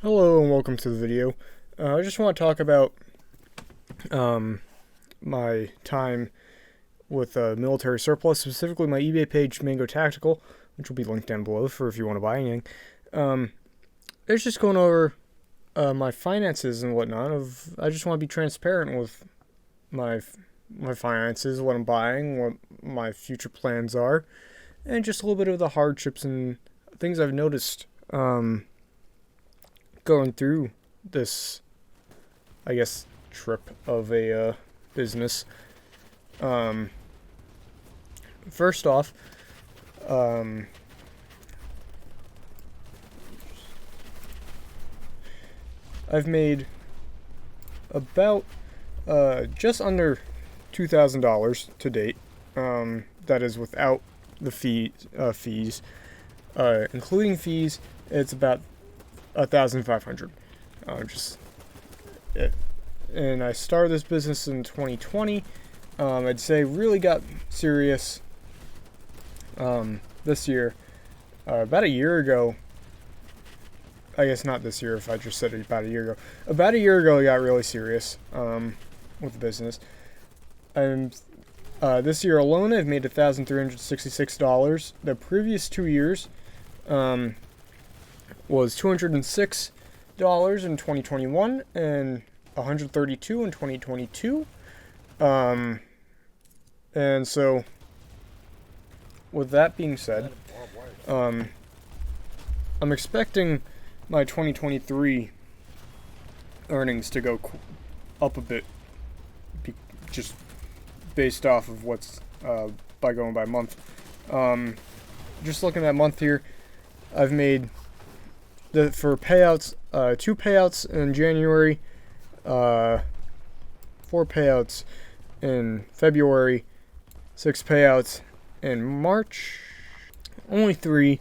Hello and welcome to the video. I just want to talk about my time with military surplus, specifically my eBay page Mango Tactical, which will be linked down below for if you want to buy anything. It's just going over my finances and whatnot. I just want to be transparent with my finances, what I'm buying, what my future plans are, and just a little bit of the hardships and things I've noticed going through this, I guess, trip of a business. First off, I've made about just under $2,000 to date. That is without the fees. Including fees, it's about 1,500. Just it. And I started this business in 2020. I'd say really got serious this year. About a year ago. I guess not this year if I just said it about a year ago. About a year ago I got really serious with the business. And this year alone I've made $1,366. The previous 2 years was $206 in 2021 and $132 in 2022. And so, with that being said, I'm expecting my 2023 earnings to go up a bit, just based off of what's by going by month. Just looking at month here, I've made for payouts, 2 payouts in January, 4 payouts in February, 6 payouts in March, only 3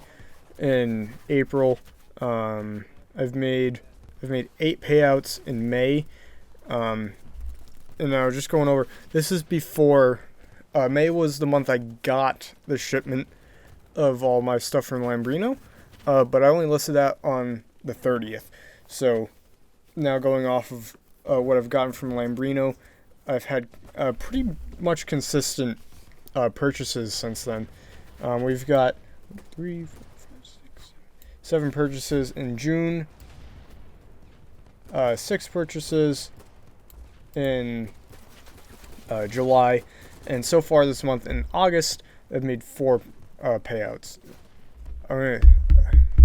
in April. I've made 8 payouts in May, and I was just going over. This is before May was the month I got the shipment of all my stuff from Lambrino. But I only listed that on the 30th. So now going off of what I've gotten from Lambrino, I've had pretty much consistent purchases since then. We've got 3, 4, 5, 6, 7 purchases in June, 6 purchases in July, and so far this month in August, I've made 4 payouts. I'm going to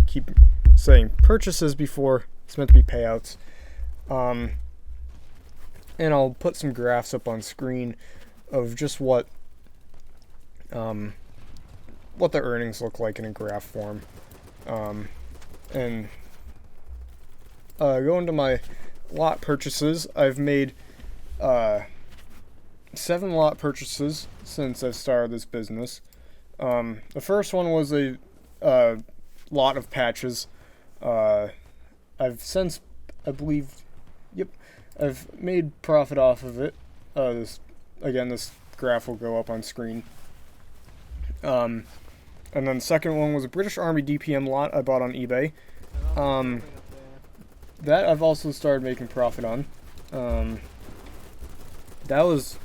keep saying purchases before it's meant to be payouts. And I'll put some graphs up on screen of just what the earnings look like in a graph form. And going to my lot purchases, I've made 7 lot purchases since I started this business. The first one was a lot of patches. I've since, I believe, I've made profit off of it. This graph will go up on screen. And then the second one was a British Army DPM lot I bought on eBay. That I've also started making profit on. That was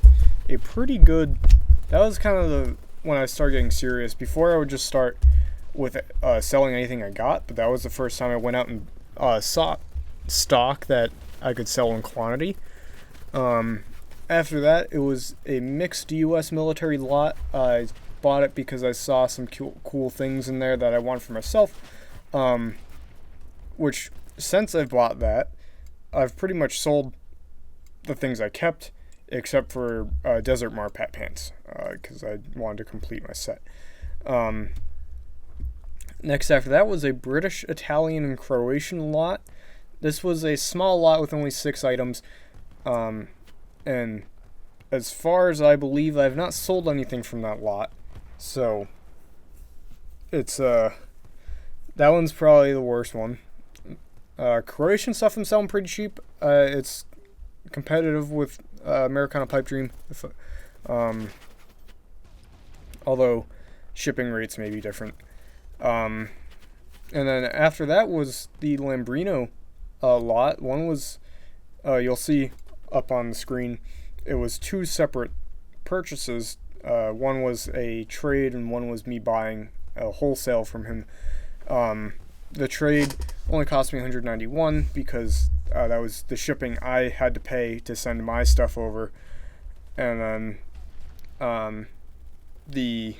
a pretty good. That was kind of when I started getting serious. Before I would just start with selling anything I got, but that was the first time I went out and saw stock that I could sell in quantity. After that, it was a mixed U.S. military lot. I bought it because I saw some cool things in there that I wanted for myself, which since I've bought that, I've pretty much sold the things I kept, except for Desert Marpat pants, because I wanted to complete my set. Next after that was a British, Italian, and Croatian lot. This was a small lot with only 6 items. And as far as I believe, I've not sold anything from that lot. So, it's, that one's probably the worst one. Croatian stuff I'm selling pretty cheap. It's competitive with Americana Pipe Dream. Although, shipping rates may be different. And then after that was the Lambrino lot. One was, you'll see up on the screen, it was 2 separate purchases. One was a trade and one was me buying a wholesale from him. The trade only cost me $191 because that was the shipping I had to pay to send my stuff over. And then the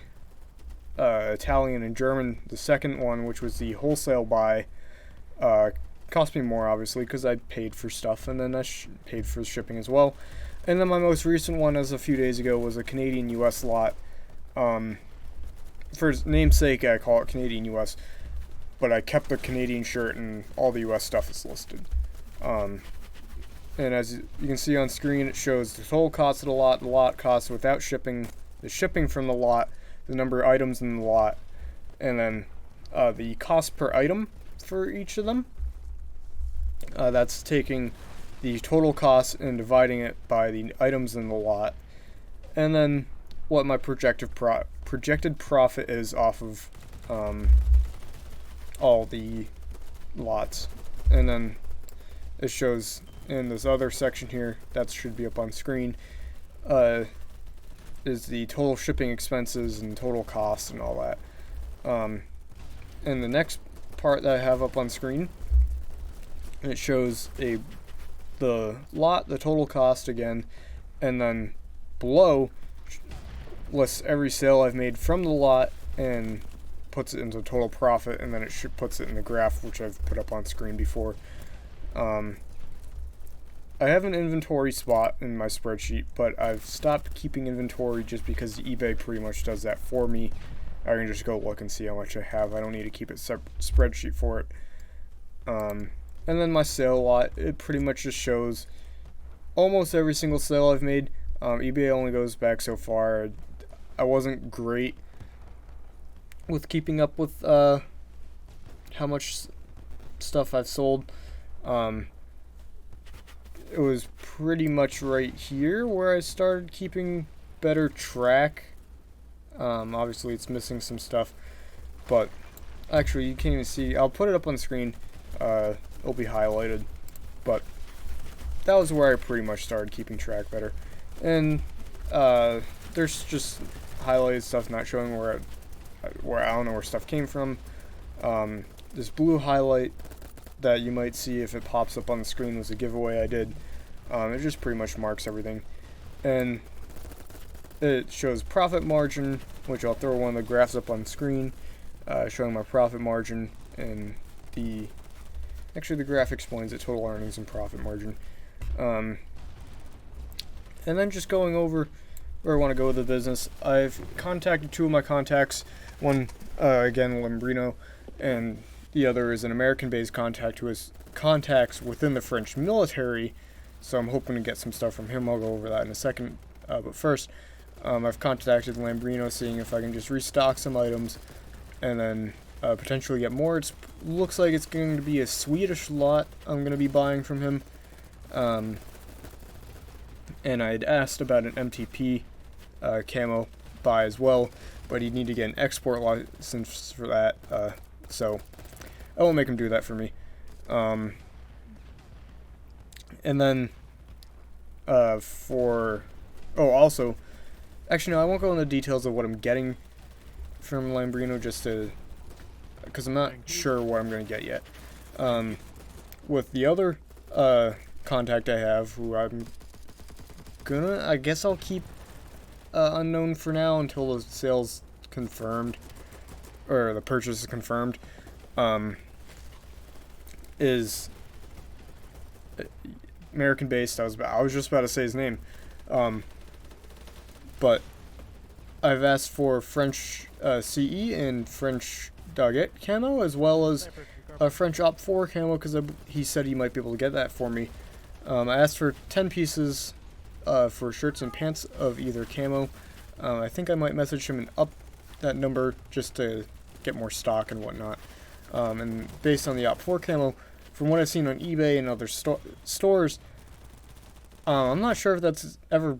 Italian and German, the second one, which was the wholesale buy, cost me more, obviously, because I paid for stuff, and then I paid for shipping as well. And then my most recent one, as a few days ago, was a Canadian-US lot. For its namesake, I call it Canadian-US, but I kept the Canadian shirt, and all the US stuff is listed. And as you can see on screen, it shows the total cost of the lot cost without shipping, the shipping from the lot, the number of items in the lot, and then the cost per item for each of them. That's taking the total cost and dividing it by the items in the lot, and then what my projected profit is off of all the lots. And then it shows in this other section here, that should be up on screen, is the total shipping expenses and total costs and all that. And the next part that I have up on screen, it shows the lot, the total cost again, and then below lists every sale I've made from the lot and puts it into total profit, and then it puts it in the graph, which I've put up on screen before. I have an inventory spot in my spreadsheet, but I've stopped keeping inventory just because eBay pretty much does that for me. I can just go look and see how much I have. I don't need to keep a separate spreadsheet for it. And then my sale lot, it pretty much just shows almost every single sale I've made. eBay only goes back so far. I wasn't great with keeping up with how much stuff I've sold. It was pretty much right here where I started keeping better track. Obviously it's missing some stuff, but actually you can't even see. I'll put it up on the screen. It'll be highlighted, but that was where I pretty much started keeping track better. And there's just highlighted stuff not showing where I don't know where stuff came from. This blue highlight that you might see if it pops up on the screen was a giveaway I did. It just pretty much marks everything, and it shows profit margin, which I'll throw one of the graphs up on the screen, showing my profit margin, and the graph explains it, total earnings and profit margin. And then just going over where I want to go with the business, I've contacted 2 of my contacts. One, again, Lambrino, and the other is an American-based contact who has contacts within the French military, so I'm hoping to get some stuff from him. I'll go over that in a second. But first, I've contacted Lambrino, seeing if I can just restock some items, and then potentially get more. It looks like it's going to be a Swedish lot I'm going to be buying from him. And I'd asked about an MTP camo buy as well, but he'd need to get an export license for that, so I won't make him do that for me. And then also, actually no, I won't go into details of what I'm getting from Lambrino, just because I'm not sure what I'm going to get yet. With the other contact I have, who I guess I'll keep unknown for now until the sale's confirmed, or the purchase is confirmed, is American based. I was just about to say his name, but I've asked for French CE and French Doggett camo, as well as a French Op 4 camo, because he said he might be able to get that for me. I asked for 10 pieces for shirts and pants of either camo. I think I might message him and up that number just to get more stock and whatnot. And based on the Op 4 camo, from what I've seen on eBay and other stores, I'm not sure if that's ever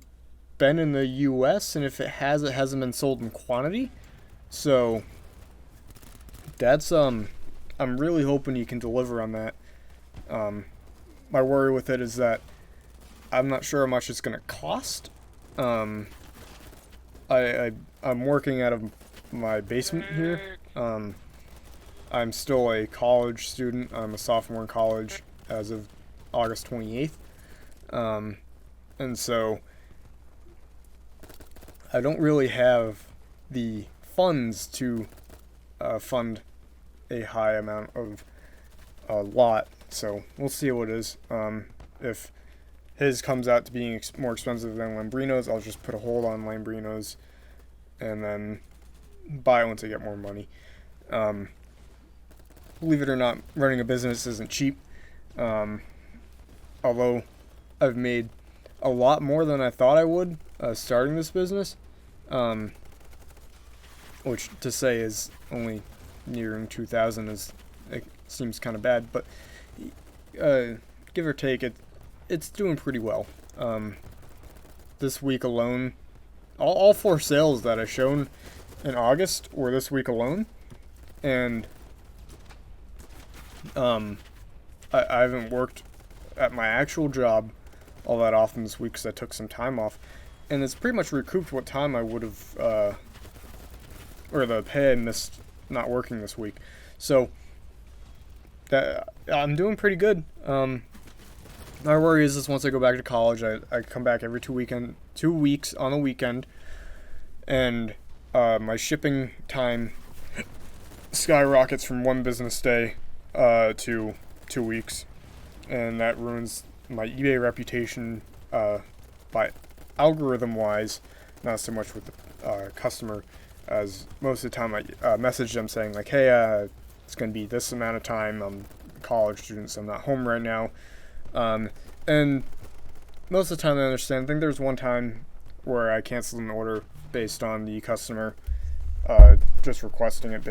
been in the US, and if it hasn't been sold in quantity. So that's I'm really hoping you can deliver on that. my worry with it is that I'm not sure how much it's going to cost. I'm working out of my basement here. I'm still a college student. I'm a sophomore in college as of August 28th. And so I don't really have the funds to fund a high amount of a lot. So we'll see what it is. If his comes out to being more expensive than Lambrino's, I'll just put a hold on Lambrino's and then buy once I get more money. Believe it or not, running a business isn't cheap. Although I've made a lot more than I thought I would starting this business, which to say is only nearing 2,000 is, it seems kind of bad, but give or take, it's doing pretty well. This week alone, all 4 sales that I shown in August were this week alone, and I haven't worked at my actual job all that often this week because I took some time off, and it's pretty much recouped what time I would have, or the pay I missed not working this week. So that I'm doing pretty good. My worry is once I go back to college, I come back every 2 weeks on the weekend, and my shipping time skyrockets from 1 business day to 2 weeks, and that ruins my eBay reputation by algorithm-wise, not so much with the customer, as most of the time I message them saying like, hey, it's going to be this amount of time, I'm a college student, so I'm not home right now. And most of the time I understand. I think there's one time where I canceled an order based on the customer just requesting it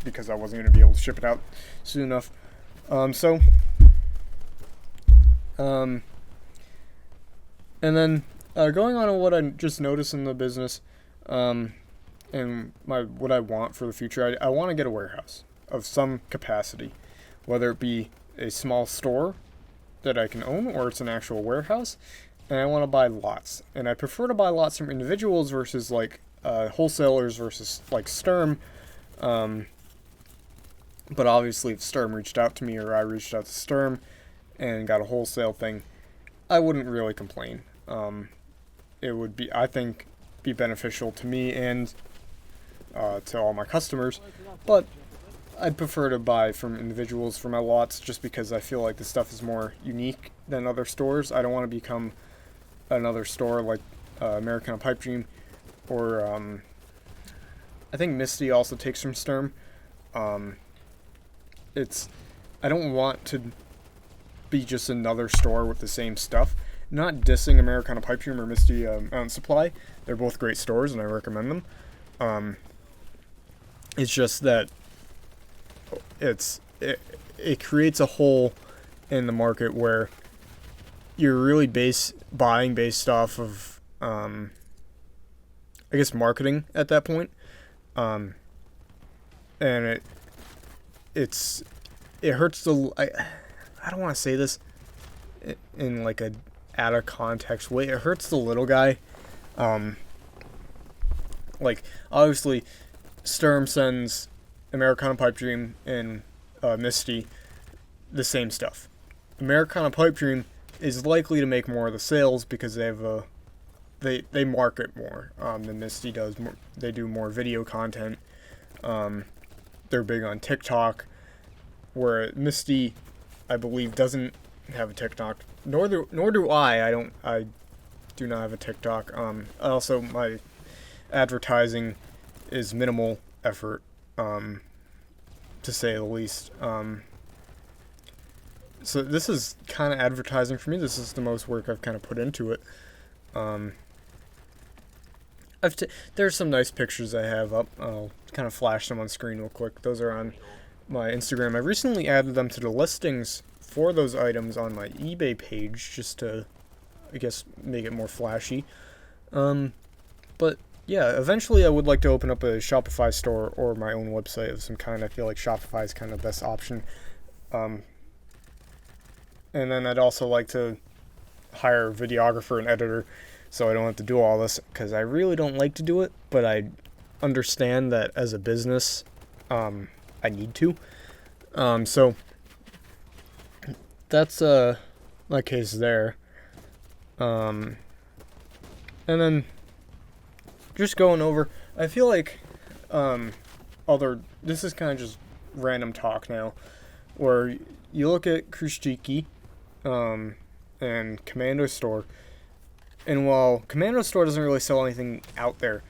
because I wasn't going to be able to ship it out soon enough. And then going on what I just noticed in the business, and what I want for the future, I want to get a warehouse of some capacity, whether it be a small store that I can own or it's an actual warehouse, and I want to buy lots. And I prefer to buy lots from individuals versus like wholesalers versus like Sturm. But obviously if Sturm reached out to me or I reached out to Sturm and got a wholesale thing, I wouldn't really complain. It would be, I think, be beneficial to me and to all my customers, but I'd prefer to buy from individuals for my lots just because I feel like this stuff is more unique than other stores. I don't want to become another store like Americana Pipe Dream, or I think Misty also takes from Sturm. I don't want to be just another store with the same stuff. Not dissing Americana Pipe Dream or Misty Mountain Supply. They're both great stores and I recommend them. It's just that it creates a hole in the market where you're really buying based off of I guess marketing at that point, and it hurts the I don't want to say this in like a out of context way. It hurts the little guy. Like obviously Sturm sends Americana Pipe Dream and Misty the same stuff. Americana Pipe Dream is likely to make more of the sales because they have they market more than Misty does. They do more video content. They're big on TikTok, where Misty, I believe, doesn't have a TikTok. Nor do I. I do not have a TikTok. Also, my advertising is minimal effort, to say the least. So this is kind of advertising for me. This is the most work I've kind of put into it. There's some nice pictures I have up. I'll kind of flash them on screen real quick. Those are on my Instagram. I recently added them to the listings for those items on my eBay page just to, I guess, make it more flashy. But yeah, eventually I would like to open up a Shopify store or my own website of some kind. I feel like Shopify is kind of the best option. And then I'd also like to hire a videographer and editor so I don't have to do all this, because I really don't like to do it, but I understand that as a business, I need to. So that's my case there. And then just going over, I feel like this is kind of just random talk now, where you look at Krushtiki and Commando Store, and while Commando Store doesn't really sell anything out there,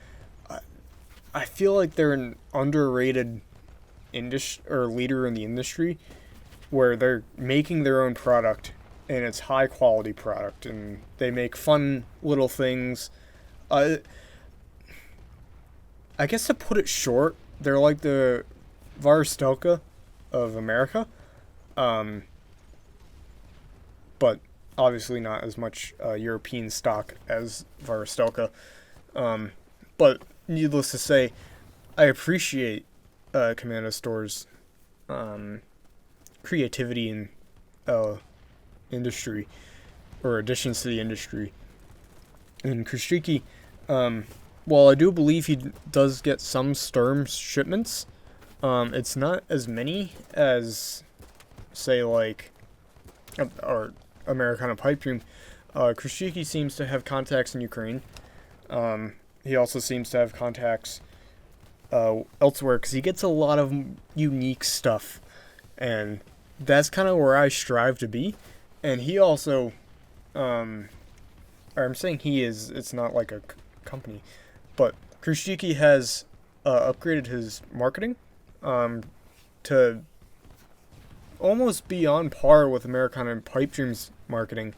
I feel like they're an underrated leader in the industry, where they're making their own product and it's high quality product, and they make fun little things. I guess to put it short, they're like the Varistelka of America, but obviously not as much European stock as Varistelka. But needless to say, I appreciate Commando Store's creativity in industry, or additions to the industry. And Krushtiki, while I do believe he does get some Sturm shipments, it's not as many as, say, like, or Americana Pipe Dream. Krushtiki seems to have contacts in Ukraine. He also seems to have contacts elsewhere, because he gets a lot of unique stuff, and that's kind of where I strive to be. And he also, or I'm saying he is, it's not like a company, but Krushtiki has upgraded his marketing to almost be on par with Americana Pipe Dream's marketing,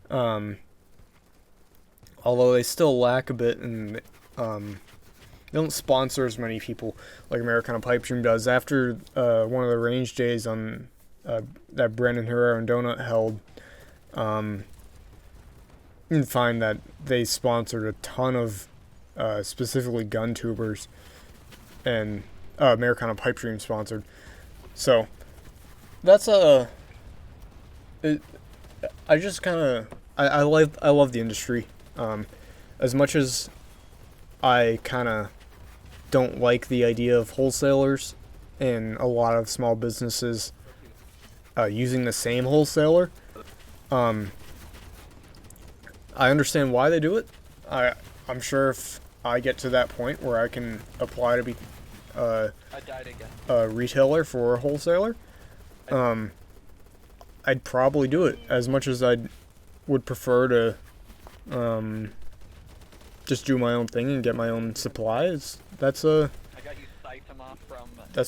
although they still lack a bit, and they don't sponsor as many people like Americana Pipe Dream does. After one of the range days on that Brandon Herrera and Donut held, you can find that they sponsored a ton of specifically gun tubers, and Americana Pipe Dream sponsored. So that's I just kind of I love the industry. As much as I kind of don't like the idea of wholesalers and a lot of small businesses using the same wholesaler, I understand why they do it. I'm sure if I get to that point where I can apply to be a retailer for a wholesaler, I'd probably do it, as much as I would prefer to just do my own thing and get my own supplies. That's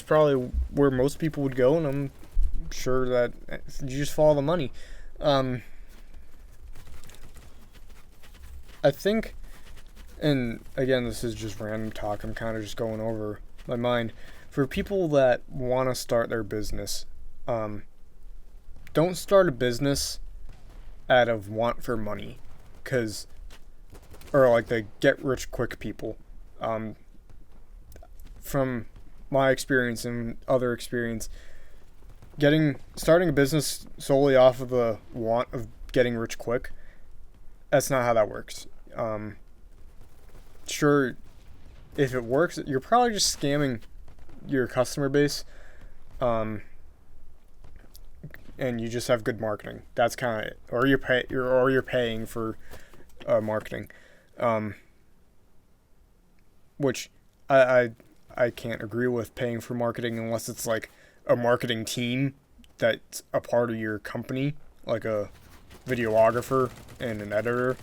probably where most people would go, and I'm sure that you just follow the money. I think, and again, this is just random talk, I'm kind of just going over my mind. For people that want to start their business, don't start a business out of want for money, or like the get rich quick people. From my experience and other experience, starting a business solely off of the want of getting rich quick, that's not how that works. Sure, if it works, you're probably just scamming your customer base, and you just have good marketing. That's kind of it. Or you're paying for marketing, which I can't agree with paying for marketing unless it's like a marketing team that's a part of your company, like a videographer and an editor.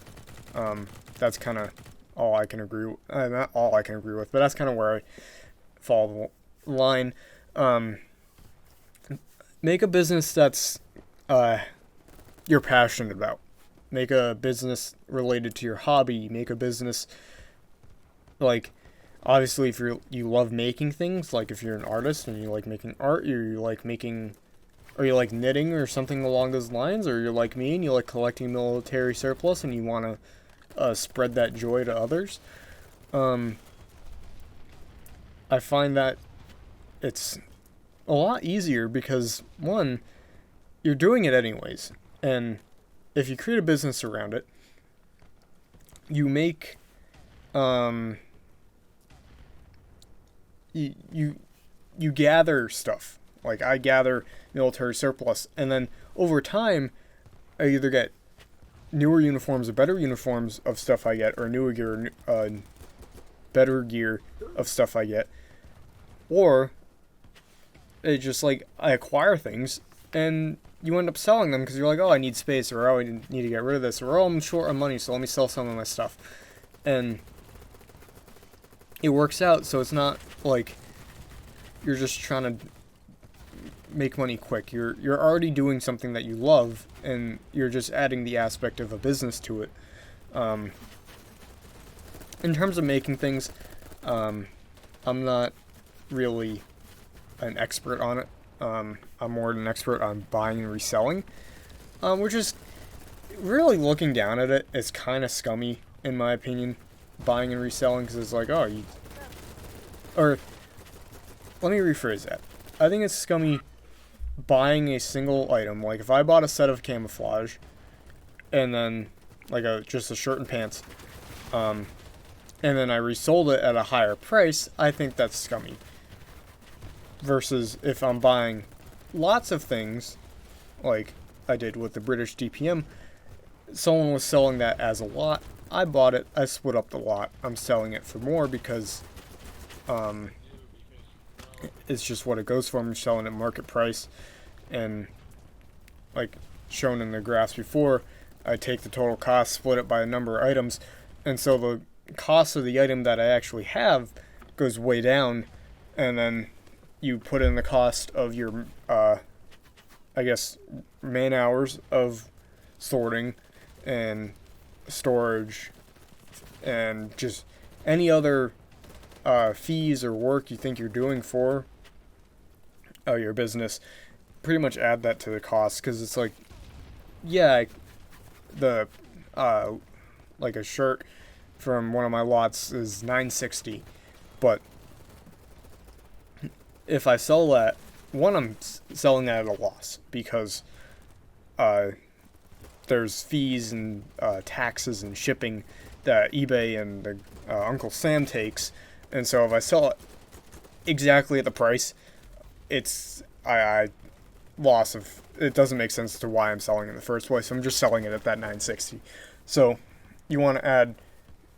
That's kind of all I can agree with. Not all I can agree with, but that's kind of where I fall the line. Make a business that's you're passionate about. Make a business related to your hobby. Make a business, like, obviously, if you love making things, like if you're an artist and you like making art, or you like knitting or something along those lines, or you're like me and you like collecting military surplus and you want to spread that joy to others. I find that it's a lot easier because, one, you're doing it anyways. And if you create a business around it, you make, you gather stuff. Like, I gather military surplus, and then over time, I either get newer uniforms or better uniforms of stuff I get, or newer gear, better gear of stuff I get, or it just, like, I acquire things, and you end up selling them because you're like, oh, I need space, or oh, I need to get rid of this, or oh, I'm short on money, so let me sell some of my stuff. And it works out, so it's not like you're just trying to make money quick. You're already doing something that you love, and you're just adding the aspect of a business to it. In terms of making things, I'm not really an expert on it. I'm more an expert on buying and reselling, which is really, looking down at it, it's kind of scummy in my opinion, buying and reselling, because it's like, oh, or let me rephrase that. I think it's scummy buying a single item. Like, if I bought a set of camouflage, and then, like, just a shirt and pants, and then I resold it at a higher price, I think that's scummy. Versus if I'm buying lots of things, like I did with the British DPM, someone was selling that as a lot. I bought it, I split up the lot, I'm selling it for more because it's just what it goes for. I'm selling at market price, and like shown in the graphs before, I take the total cost, split it by a number of items, and so the cost of the item that I actually have goes way down, and then you put in the cost of your I guess man hours of sorting and storage and just any other fees or work you think you're doing for your business. Pretty much add that to the cost, because it's like, yeah, the like a shirt from one of my lots is $9.60, but if I sell that, one, I'm selling that at a loss because there's fees and taxes and shipping that eBay and the Uncle Sam takes, and so if I sell it exactly at the price, it's I loss of, it doesn't make sense to why I'm selling it in the first place. So I'm just selling it at that $9.60. So you want to add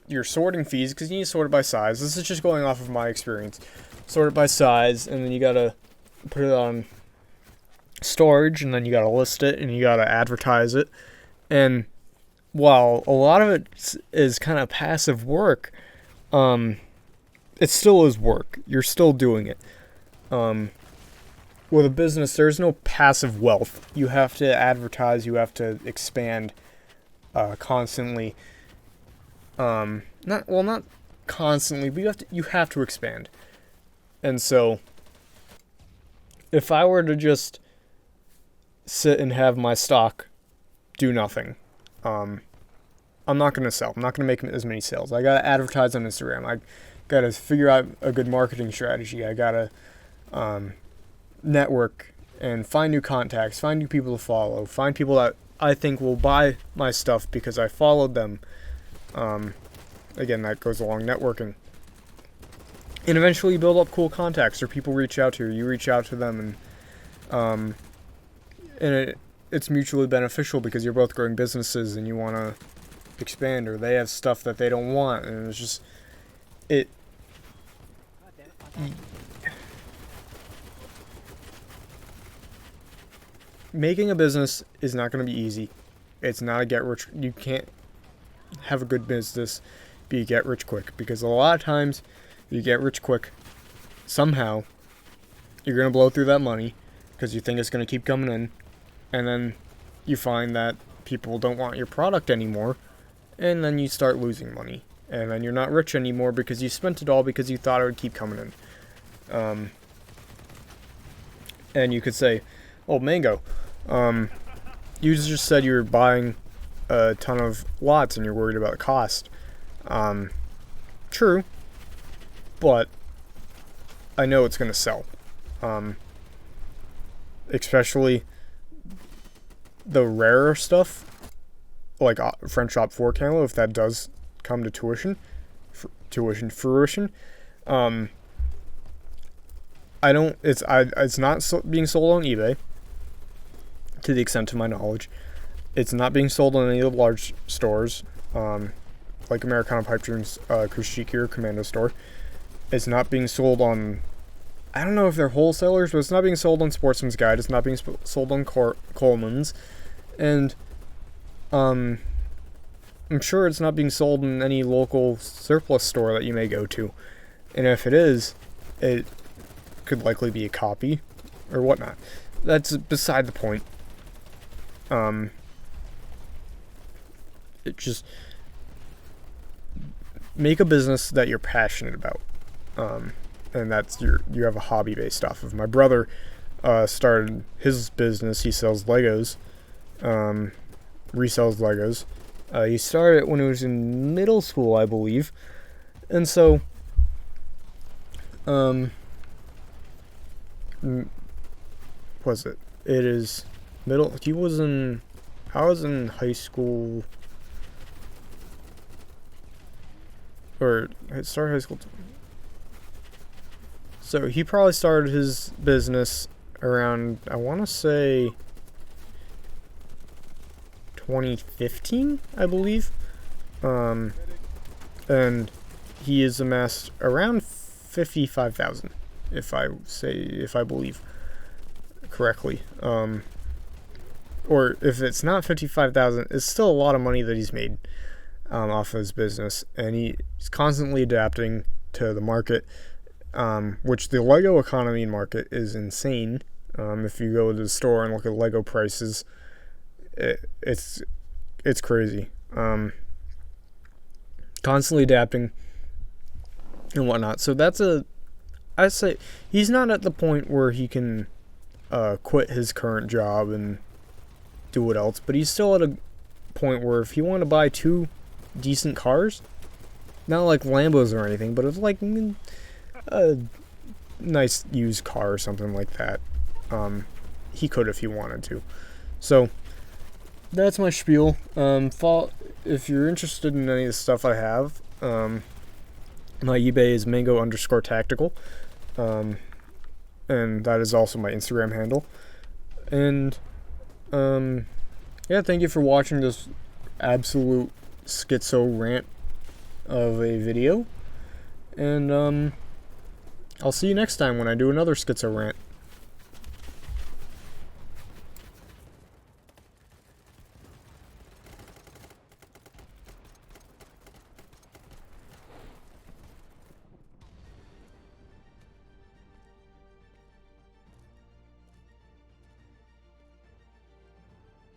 your sorting fees, because you need to sort it by size. This is just going off of my experience. Sort it by size, and then you gotta put it on storage, and then you gotta list it, and you gotta advertise it. And while a lot of it is kind of passive work, it still is work. You're still doing it. With a business, there's no passive wealth. You have to advertise, you have to expand constantly. Not constantly, but you have to expand. And so, if I were to just sit and have my stock do nothing, I'm not going to sell. I'm not going to make as many sales. I got to advertise on Instagram. I got to figure out a good marketing strategy. I got to network and find new contacts, find new people to follow, find people that I think will buy my stuff because I followed them. Again, that goes along networking. And eventually you build up cool contacts, or people reach out to you, you reach out to them, and it's mutually beneficial because you're both growing businesses and you want to expand, or they have stuff that they don't want, and it's just, making a business is not going to be easy. It's not a get rich, you can't have a good business be get rich quick, because a lot of times you get rich quick, somehow you're going to blow through that money because you think it's going to keep coming in, and then you find that people don't want your product anymore, and then you start losing money, and then you're not rich anymore because you spent it all because you thought it would keep coming in. And you could say, oh, Mango, you just said you were buying a ton of lots and you're worried about the cost. True, but I know it's going to sell. Especially the rarer stuff, like French Shop 4 camo, if that does come to fruition, it's not being sold on eBay, to the extent of my knowledge. It's not being sold on any of the large stores, like Americana Pipe Dreams, Kushiki or Commando store. It's not being sold on, I don't know if they're wholesalers, but it's not being sold on Sportsman's Guide. It's not being sold on Coleman's, and I'm sure it's not being sold in any local surplus store that you may go to. And if it is, it could likely be a copy or whatnot. That's beside the point. It just make a business that you're passionate about, and that's you have a hobby based off of. My brother started his business. He sells Legos, resells Legos. He started it when he was in middle school, I believe, and so was it? It is middle. I was in high school, or I started high school. So he probably started his business around, I want to say, 2015, I believe. And he has amassed around 55,000, if I believe correctly. Or if it's not 55,000, it's still a lot of money that he's made off of his business, and he's constantly adapting to the market, which the Lego economy market is insane. If you go to the store and look at Lego prices, it's crazy. Constantly adapting and whatnot. So I say he's not at the point where he can quit his current job and do what else, but he's still at a point where if he wanted to buy 2 decent cars, not like Lambos or anything, but it's like a nice used car or something like that, he could if he wanted to. So that's my spiel. If you're interested in any of the stuff I have, my eBay is mango_tactical, and that is also my Instagram handle. And yeah, thank you for watching this absolute schizio rant of a video, and I'll see you next time when I do another schizio rant.